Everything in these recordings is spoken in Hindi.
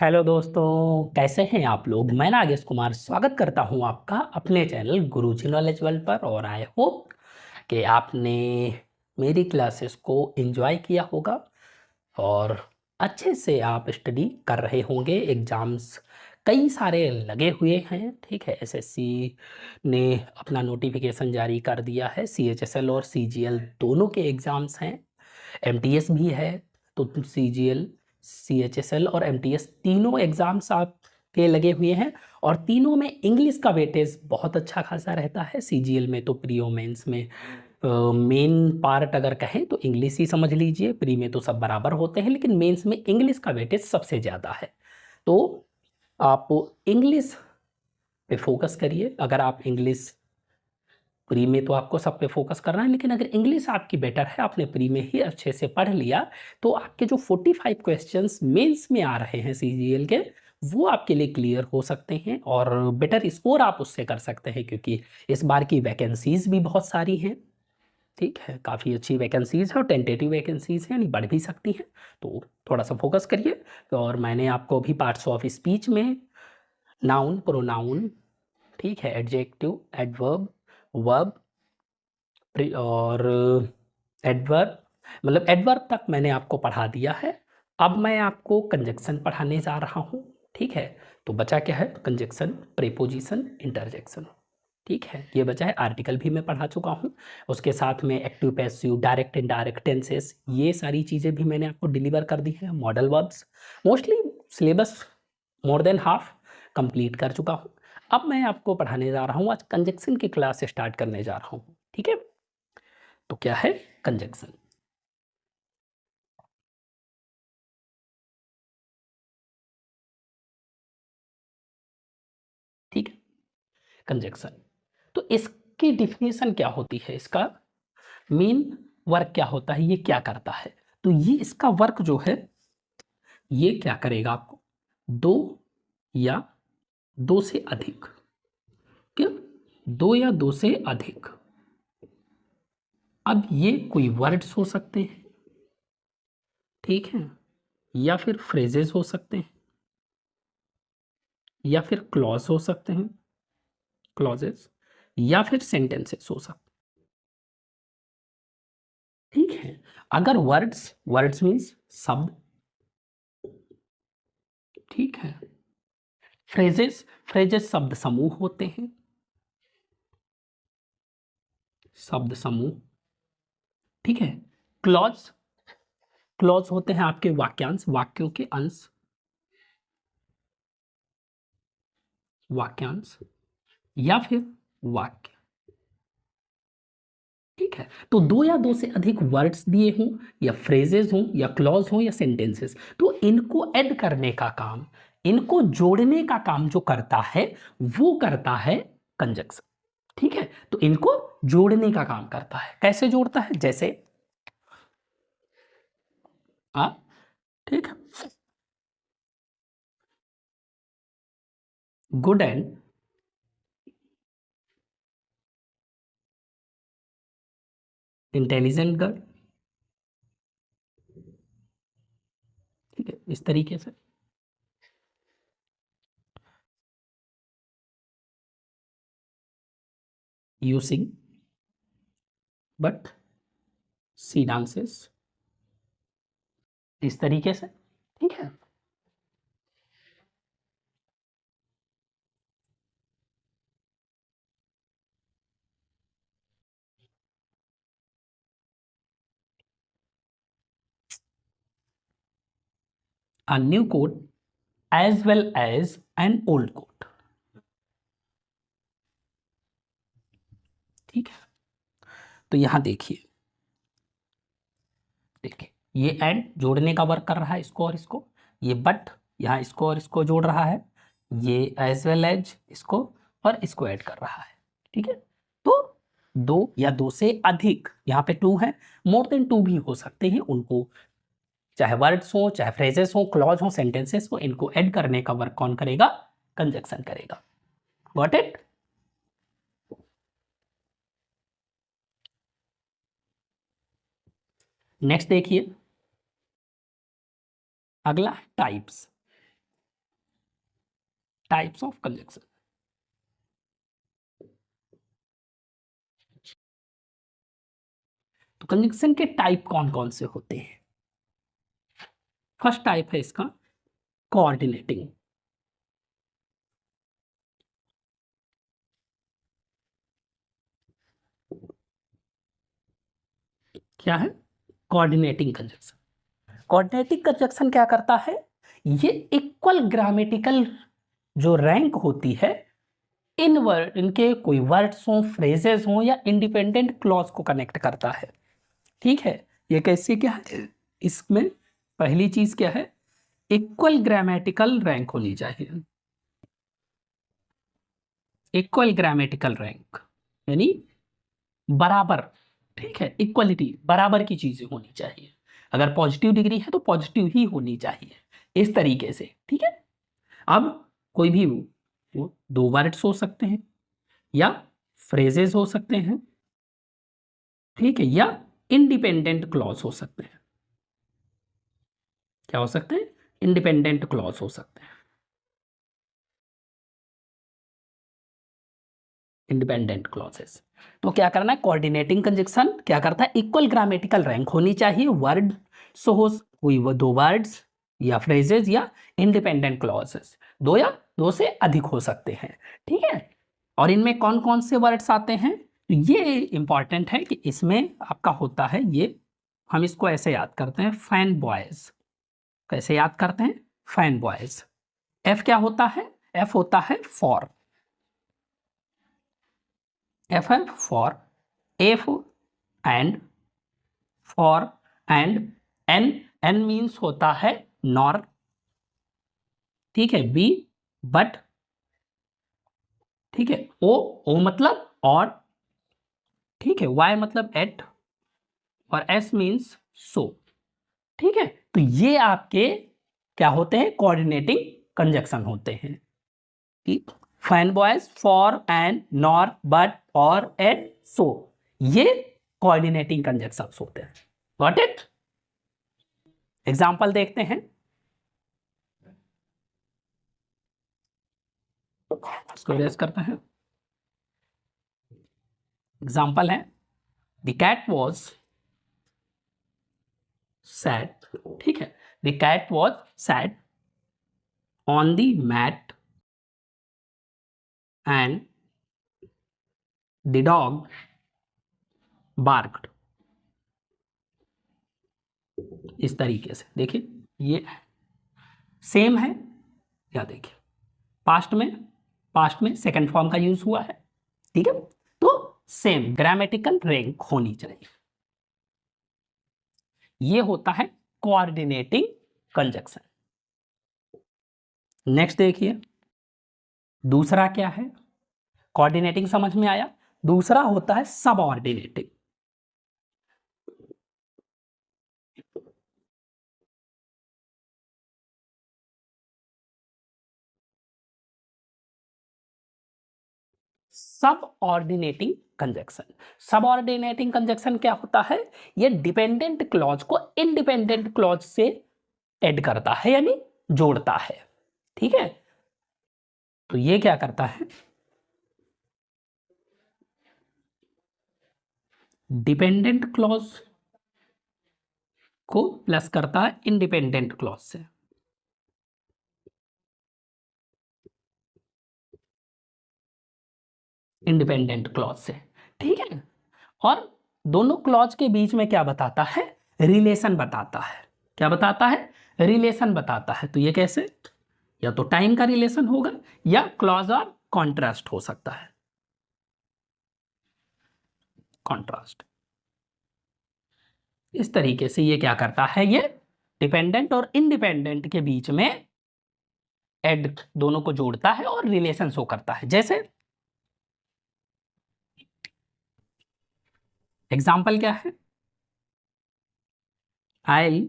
हेलो दोस्तों, कैसे हैं आप लोग। मैं नागेश कुमार स्वागत करता हूं आपका अपने चैनल गुरुजी नॉलेज वर्ल्ड पर। और आई होप कि आपने मेरी क्लासेस को एंजॉय किया होगा और अच्छे से आप स्टडी कर रहे होंगे। एग्ज़ाम्स कई सारे लगे हुए हैं, ठीक है। एसएससी ने अपना नोटिफिकेशन जारी कर दिया है। सीएचएसएल और सीजीएल दोनों के एग्ज़ाम्स हैं। एमटीएस भी है। तो सीजीएल, सीएचएसएल और एमटीएस तीनों एग्जाम्स आपके लगे हुए हैं और तीनों में इंग्लिश का वेटेज बहुत अच्छा खासा रहता है। सीजीएल में तो प्री और मेंस में मेन पार्ट अगर कहें तो इंग्लिश ही समझ लीजिए। प्री में तो सब बराबर होते हैं, लेकिन मेंस में इंग्लिश का वेटेज सबसे ज़्यादा है। तो आप इंग्लिश पे फोकस करिए। अगर आप इंग्लिश प्री में तो आपको सब पे फोकस करना है, लेकिन अगर इंग्लिश आपकी बेटर है, आपने प्री में ही अच्छे से पढ़ लिया, तो आपके जो 45 क्वेश्चंस मेंस में आ रहे हैं सीजीएल के, वो आपके लिए क्लियर हो सकते हैं और बेटर स्कोर आप उससे कर सकते हैं, क्योंकि इस बार की वैकेंसीज भी बहुत सारी हैं। ठीक है, काफ़ी अच्छी वैकेंसीज है और टेंटेटिव वैकेंसीज हैं, यानी बढ़ भी सकती हैं। तो थोड़ा सा फोकस करिए। और मैंने आपको अभी पार्ट्स ऑफ स्पीच में नाउन, प्रोनाउन, ठीक है, एडजेक्टिव, एडवर्ब, वर्ब और एडवर्ब, मतलब एडवर्ब तक मैंने आपको पढ़ा दिया है। अब मैं आपको कंजक्शन पढ़ाने जा रहा हूँ, ठीक है। तो बचा क्या है? कंजक्शन, प्रीपोजिशन, इंटरजेक्शन, ठीक है। ये बचा है। आर्टिकल भी मैं पढ़ा चुका हूँ। उसके साथ में active, passive, direct, indirect tenses, ये सारी चीज़ें भी मैंने आपको डिलीवर कर दी है। Modal verbs mostly syllabus more than half complete कर चुका हूँ। अब मैं आपको पढ़ाने जा रहा हूँ, आज कंजक्शन की क्लास स्टार्ट करने जा रहा हूँ, ठीक है। तो क्या है कंजक्शन? ठीक है, कंजक्शन। तो इसकी डिफिनेशन क्या होती है, इसका मेन वर्क क्या होता है, ये क्या करता है? तो ये इसका वर्क जो है, ये क्या करेगा आपको? दो या दो से अधिक, क्या? दो या दो से अधिक। अब ये कोई वर्ड्स हो सकते हैं, ठीक है, या फिर फ्रेजेस हो सकते हैं, या फिर क्लॉज हो सकते हैं, क्लॉजेस, या फिर सेंटेंसेस हो सकते हैं, ठीक है। अगर वर्ड्स, वर्ड्स मीन्स शब्द, ठीक है। फ्रेजेस, फ्रेजेस शब्द समूह होते हैं, शब्द समूह, ठीक है। क्लॉज, क्लॉज होते हैं आपके वाक्यांश, वाक्यों के अंश, वाक्यांश, या फिर वाक्य, ठीक है। तो दो या दो से अधिक वर्ड्स दिए हों, या फ्रेजेस हों, या क्लॉज हों, या सेंटेंसेस, तो इनको ऐड करने का काम, इनको जोड़ने का काम जो करता है, वो करता है कंजक्शन, ठीक है। तो इनको जोड़ने का काम करता है। कैसे जोड़ता है? जैसे आ, ठीक है, गुड एंड इंटेलिजेंट गर्ल, ठीक है, इस तरीके से। You sing but she dances, इस तरीके से, ठीक है। A new coat as well as an old coat, ठीक है। तो यहां देखिए, देखिए ये एंड जोड़ने का वर्क कर रहा है, इसको और इसको। ये बट यहाँ इसको और इसको जोड़ रहा है। ये एज वेल एज इसको और इसको ऐड कर रहा है, ठीक है। तो दो या दो से अधिक, यहाँ पे टू है, मोर देन टू भी हो सकते हैं। उनको चाहे वर्ड्स हो, चाहे फ्रेजेस हो, क्लॉज हो, सेंटेंसेस हो, इनको ऐड करने का वर्क कौन करेगा? कंजक्शन करेगा। Got it? नेक्स्ट देखिए, अगला है टाइप्स। Types of conjunction. तो कंजक्शन के टाइप कौन कौन से होते हैं? फर्स्ट टाइप है इसका कोऑर्डिनेटिंग। क्या है? Coordinating conjunction. कोऑर्डिनेटिंग कंजक्शन क्या करता है? ये इक्वल ग्रामेटिकल जो रैंक होती है इन वर्ड, इनके कोई वर्ड्स हों, फ्रेजेस हों या इंडिपेंडेंट क्लॉज को कनेक्ट करता है। ठीक है, ये कैसे क्या है? इसमें पहली चीज क्या है? इक्वल ग्रामेटिकल रैंक होनी चाहिए। इक्वल ग्रामेटिकल रैंक यानी बराबर। ठीक है, इक्वलिटी, बराबर की चीजें होनी चाहिए। अगर पॉजिटिव डिग्री है तो पॉजिटिव ही होनी चाहिए, इस तरीके से। ठीक है, अब कोई भी वो दो वर्ड्स हो सकते हैं या फ्रेजेस हो सकते हैं, ठीक है, या इंडिपेंडेंट क्लॉज हो सकते हैं। क्या हो सकते हैं? इंडिपेंडेंट क्लॉज हो सकते हैं। Independent clauses. तो क्या करना है? कोऑर्डिनेटिंग कंजक्शन क्या करता है? इक्वल ग्रामेटिकल रैंक होनी चाहिए। वर्ड सो हो कोई वो दो वर्ड्स या फ्रेजेस या इंडिपेंडेंट क्लॉजेस, दो या दो से अधिक हो सकते हैं। ठीक है, और इनमें कौन कौन से वर्ड्स आते हैं? तो ये इंपॉर्टेंट है कि इसमें आपका होता है ये, हम इसको ऐसे याद करते हैं, फैन बॉयज। कैसे याद करते हैं? Fan boys. एफ क्या होता है? एफ होता है फॉर। एफ है for, F and, for and, N, N means होता है नॉर। ठीक है, बी बट। ठीक है, ओ मतलब और। ठीक है, वाई मतलब एट, और एस मीन्स सो। ठीक है, तो ये आपके क्या होते हैं? कोऑर्डिनेटिंग कंजक्शन होते हैं। ठीक, fan boys, for and, nor, but, और, एट, सो, ये कोऑर्डिनेटिंग कंजक्शंस होते हैं। Got it? एग्जाम्पल देखते हैं, इसको रेस करते हैं। एग्जाम्पल है, द कैट वॉज सैड। ठीक है, the cat was sad on the mat and the dog barked. इस तरीके से देखिए, ये सेम है। या देखिए, पास्ट में सेकंड फॉर्म का यूज हुआ है। ठीक है, तो सेम ग्रामेटिकल रैंक होनी चाहिए। ये होता है कोऑर्डिनेटिंग कंजक्शन। नेक्स्ट देखिए, दूसरा क्या है? कोऑर्डिनेटिंग समझ में आया। दूसरा होता है subordinating. Subordinating conjunction. Subordinating conjunction क्या होता है? ये डिपेंडेंट क्लॉज को इंडिपेंडेंट क्लॉज से ऐड करता है, यानी जोड़ता है। ठीक है, तो ये क्या करता है? डिपेंडेंट क्लॉज को प्लस करता है इंडिपेंडेंट क्लॉज से। इंडिपेंडेंट क्लॉज से। ठीक है, और दोनों क्लॉज के बीच में क्या बताता है? रिलेशन बताता है। क्या बताता है? रिलेशन बताता है। तो ये कैसे? या तो टाइम का रिलेशन होगा या क्लॉज और कॉन्ट्रास्ट हो सकता है। कॉन्ट्रास्ट। इस तरीके से ये क्या करता है? ये डिपेंडेंट और इंडिपेंडेंट के बीच में एड, दोनों को जोड़ता है और रिलेशन शो करता है। जैसे एग्जाम्पल क्या है? I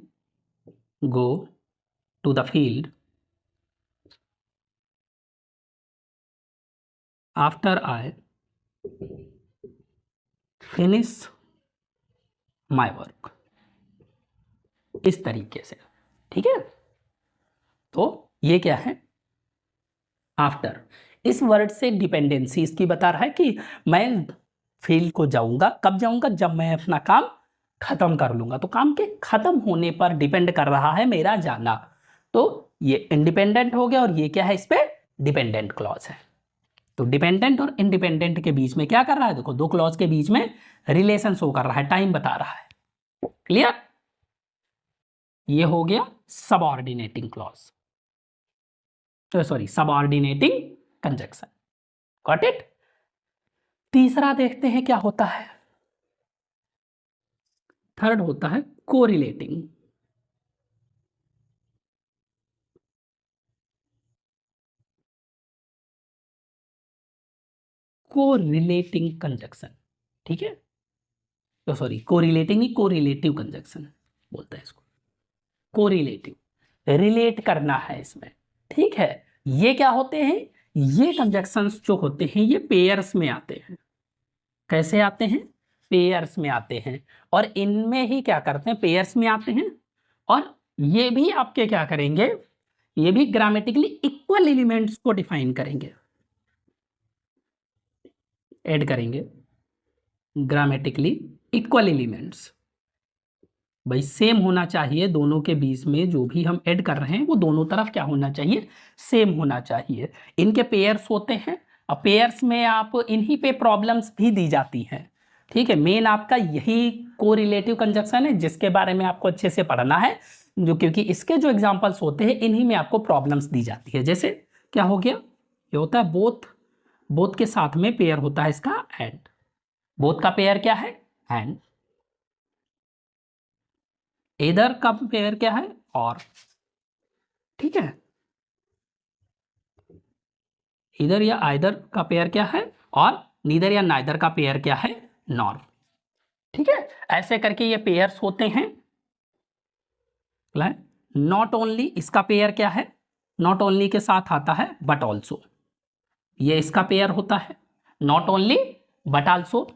go to the field after I finish my work. इस तरीके से। ठीक है, तो ये क्या है? आफ्टर, इस वर्ड से डिपेंडेंसी इसकी बता रहा है कि मैं फील्ड को जाऊंगा, कब जाऊंगा, जब मैं अपना काम खत्म कर लूंगा। तो काम के खत्म होने पर डिपेंड कर रहा है मेरा जाना। तो ये इंडिपेंडेंट हो गया और ये क्या है, इस पे डिपेंडेंट क्लॉज है। तो डिपेंडेंट और इंडिपेंडेंट के बीच में क्या कर रहा है, देखो दो क्लॉज के बीच में रिलेशन शो कर रहा है, टाइम बता रहा है। क्लियर? ये हो गया subordinating clause, sorry subordinating conjunction. Got it? तीसरा देखते हैं क्या होता है। थर्ड होता है कोरिलेटिंग। कोरिलेटिंग कंजक्शन, ठीक है, तो सॉरी कोरिलेटिंग नहीं, कोरिलेटिव कंजक्शन बोलता है इसको। कोरिलेटिव, रिलेट करना है इसमें, ठीक है। ये क्या होते हैं, ये कंजक्शंस जो होते हैं ये पेयर्स में आते हैं। कैसे आते हैं, पेयर्स में आते हैं। और इनमें ही क्या करते हैं, पेयर्स में आते हैं। और ये भी आपके क्या करेंगे, ये भी ग्रामेटिकली इक्वल एलिमेंट्स को डिफाइन करेंगे, ऐड करेंगे ग्रामेटिकली इक्वल एलिमेंट्स। भाई सेम होना चाहिए दोनों के बीच में, जो भी हम ऐड कर रहे हैं वो दोनों तरफ क्या होना चाहिए, सेम होना चाहिए। इनके पेयर्स होते हैं। अब पेयर्स में आप इन्हीं पे प्रॉब्लम्स भी दी जाती हैं, ठीक है। मेन आपका यही कोरिलेटिव कंजक्शन है जिसके बारे में आपको अच्छे से पढ़ना है, जो क्योंकि इसके जो एग्जांपल्स होते हैं इन्हीं में आपको प्रॉब्लम्स दी जाती है। जैसे क्या हो गया, ये होता है बोथ, बोथ के साथ में पेयर होता है इसका एंड, बोथ का पेयर क्या है, एंड। इधर का पेयर क्या है, और, ठीक है। इधर या आइदर का पेयर क्या है, और नीदर या नाइदर का पेयर क्या है, नॉर, ठीक है। ऐसे करके ये पेयर्स होते हैं। नॉट ओनली, इसका पेयर क्या है, नॉट ओनली के साथ आता है बट ऑल्सो, ये इसका पेयर होता है, not only but also.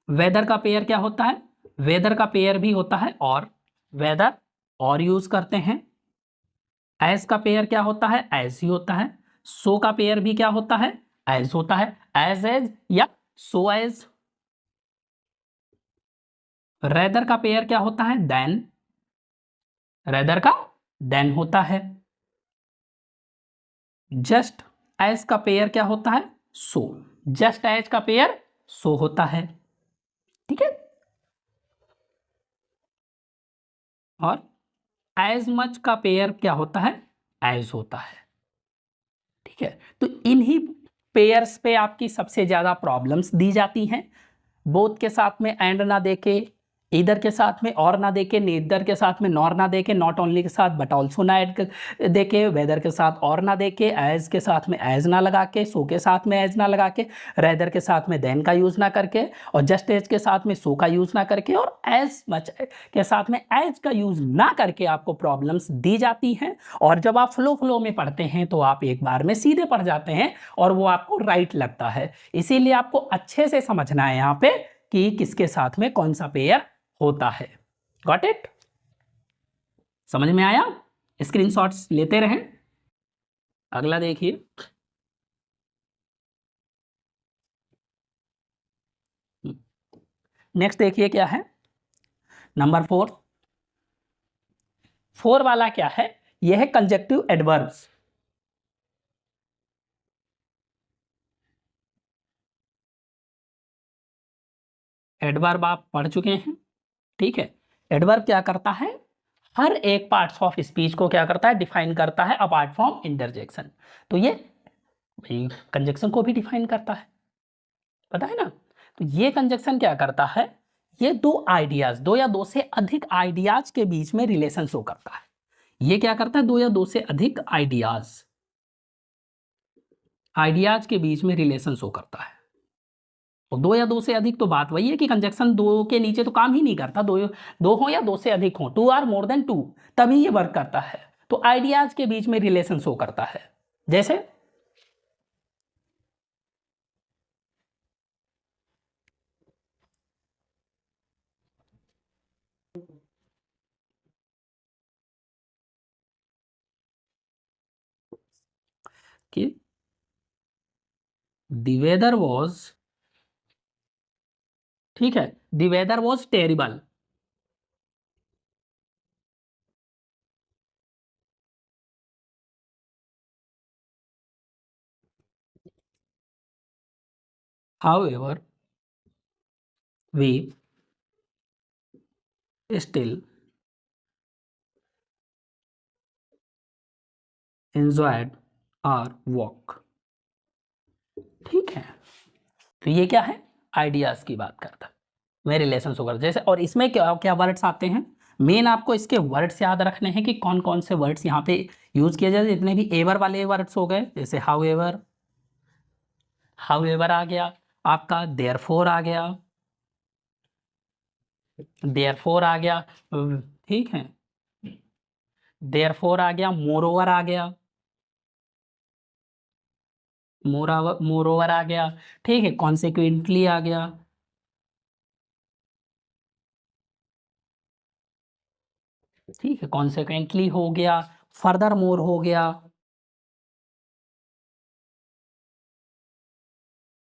Whether का पेयर क्या होता है, वेदर का पेयर भी होता है और, वेदर और यूज करते हैं। एज का पेयर क्या होता है, एज ही होता है। सो का पेयर भी क्या होता है, एज होता है, एज एज या सो एज। रेदर का पेयर क्या होता है, देन, रेदर का देन होता है। जस्ट एज का पेयर क्या होता है, सो, जस्ट एज का पेयर सो होता है, ठीक है। और एज मच का पेयर क्या होता है, एज होता है, ठीक है। तो इन्हीं पेयर्स पे आपकी सबसे ज्यादा प्रॉब्लम्स दी जाती हैं। बोथ के साथ में एंड ना देके, इधर के साथ में और ना देके, नेदर के साथ में नॉर ना देके, नॉट ओनली के साथ बट ऑल्सो ना ऐड देके, वेदर के साथ और ना देके, एज के साथ में एज ना लगा के, सो के साथ में एज ना लगा के, रेदर के साथ में देन का यूज ना करके, और जस्ट एज के साथ में सो का यूज ना करके, और एज मच के साथ में एज का यूज ना करके आपको प्रॉब्लम्स दी जाती हैं। और जब आप फ्लो फ्लो में पढ़ते हैं तो आप एक बार में सीधे पढ़ जाते हैं और वो आपको राइट लगता है। इसीलिए आपको अच्छे से समझना है यहाँ पे कि किसके साथ में कौन सा पेयर होता है। Got it? समझ में आया? स्क्रीनशॉट्स लेते रहें। अगला देखिए, नेक्स्ट देखिए क्या है, नंबर 4। 4 वाला क्या है, यह है कंजक्टिव एडवर्ब्स। एडवर्ब आप पढ़ चुके हैं, ठीक है। एडवर्ब क्या करता है, हर एक पार्ट्स ऑफ स्पीच को क्या करता है, डिफाइन करता है अपार्ट फ्रॉम इंटरजेक्शन। तो ये कंजक्शन को भी डिफाइन करता है, पता है ना। तो ये कंजक्शन क्या करता है, ये दो आइडियाज, दो या दो से अधिक आइडियाज के बीच में रिलेशन शो करता है। ये क्या करता है, दो या दो से अधिक आइडियाज, आइडियाज के बीच में रिलेशन शो करता है। और दो या दो से अधिक तो बात वही है कि कंजक्शन दो के नीचे तो काम ही नहीं करता, दो दो हो या दो से अधिक हो, 2 आर मोर देन 2, तभी ये वर्क करता है। तो आइडियाज के बीच में रिलेशन शो करता है। जैसे कि द वेदर वॉज, ठीक है, the weather was terrible. However, we still enjoyed our walk। ठीक है, तो ये क्या है, आइडियाज की बात करता है, में रिलेशन वगैरह जैसे। और इसमें क्या क्या वर्ड्स आते हैं, मेन आपको इसके वर्ड्स याद रखने हैं कि कौन कौन से वर्ड्स यहाँ पे यूज किए जाते हैं। जितने भी एवर वाले वर्ड्स हो गए, जैसे हाउ एवर, हाउ एवर आ गया आपका, देयरफॉर आ गया, देयरफॉर आ गया, ठीक है, देयरफॉर आ गया, मोरोवर आ गया, मोरोवर आ गया, ठीक है, कॉन्सिक्वेंटली आ गया, ठीक है, कॉन्सिक्वेंटली हो गया, फर्दर मोर हो गया,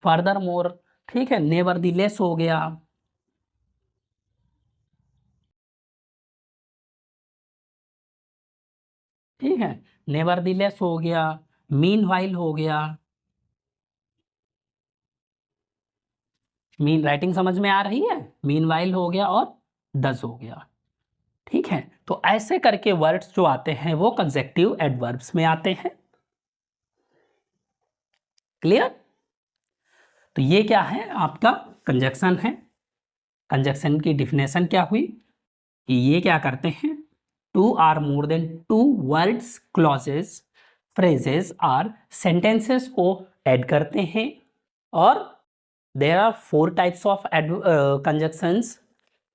फर्दर मोर, ठीक है, नेवरदीलेस हो गया, ठीक है, नेवरदीलेस हो गया, मीनवाइल हो गया, मीन राइटिंग समझ में आ रही है, मीनवाइल हो गया और दस हो गया। ठीक है, तो ऐसे करके वर्ड्स जो आते हैं वो कंसेक्टिव एडवर्ब्स में आते हैं। क्लियर? तो ये क्या है, आपका कंजक्शन है। कंजक्शन की डिफिनेशन क्या हुई कि ये क्या करते हैं, two or more than two words, clauses, phrases और सेंटेंसेस को ऐड करते हैं। और there are four types of conjunctions.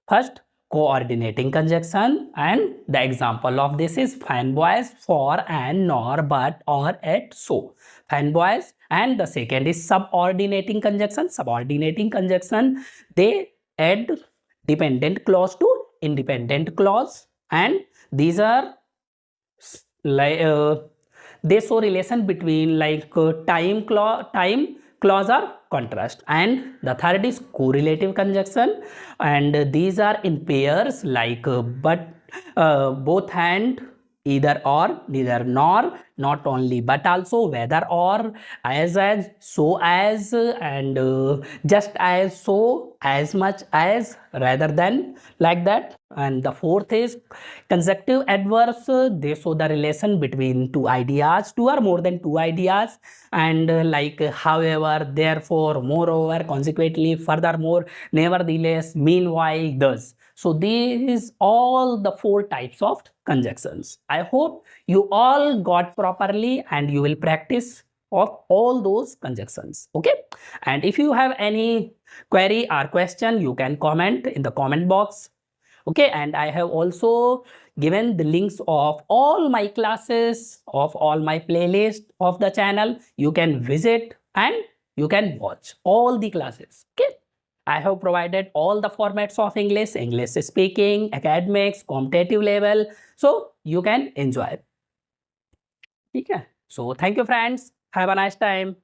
First, coordinating conjunction, and the example of this is fanboys, for, and, nor, but, or, at, so. Fanboys, and the second is subordinating conjunction. Subordinating conjunction, they add dependent clause to independent clause, and these are like they show relation between like time clause or contrast. And the third is correlative conjunction, and these are in pairs like but, both and, either or, neither nor, not only but also, whether or, as, so as, and just as, so, as much as, rather than, like that. And the fourth is consecutive adverbs. They show the relation between two ideas, two or more than two ideas, and like however, therefore, moreover, consequently, furthermore, nevertheless, meanwhile, thus. So these all the four types of conjunctions. I hope you all got properly and you will practice of all those conjunctions. Okay, and if you have any query or question, you can comment in the comment box. Okay, and I have also given the links of all my classes, of all my playlist of the channel. You can visit and you can watch all the classes. Okay, I have provided all the formats of English, English speaking, academics, competitive level, so you can enjoy. Okay, so thank you friends, have a nice time.